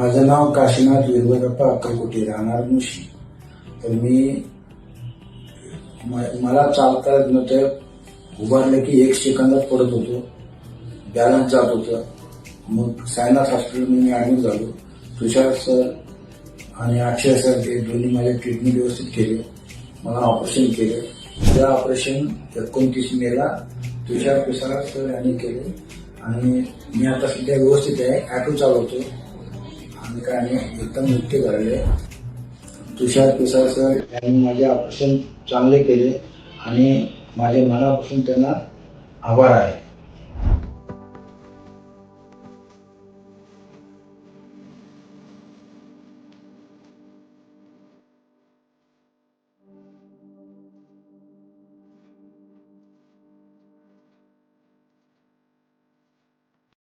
माझं नाव काशीनाथ वीरभद्रप्पा अक्कलकोटी, राहणार मुशी. तर मला चालता येत नव्हतं. उभारलं की 1 सेकंदात पडत होतो, बॅलन्स जात होतं. मग सायनाथ हॉस्पिटलमध्ये मी ॲडमिट झालो. तुषार सर आणि अक्षय सर ते दोन्ही माझे ट्रीटमेंट व्यवस्थित केले. मला ऑपरेशन केलं. त्या ऑपरेशन 29 मेला तुषार सर यांनी केले आणि मी आता सध्या व्यवस्थित आहे. ॲटो चालवतो आणि काय नाही, एकदम मुक्त झालेले. तुषार सर यांनी माझे ऑपरेशन चांगले केले आणि माझ्या मनापासून त्यांना आभार आहे.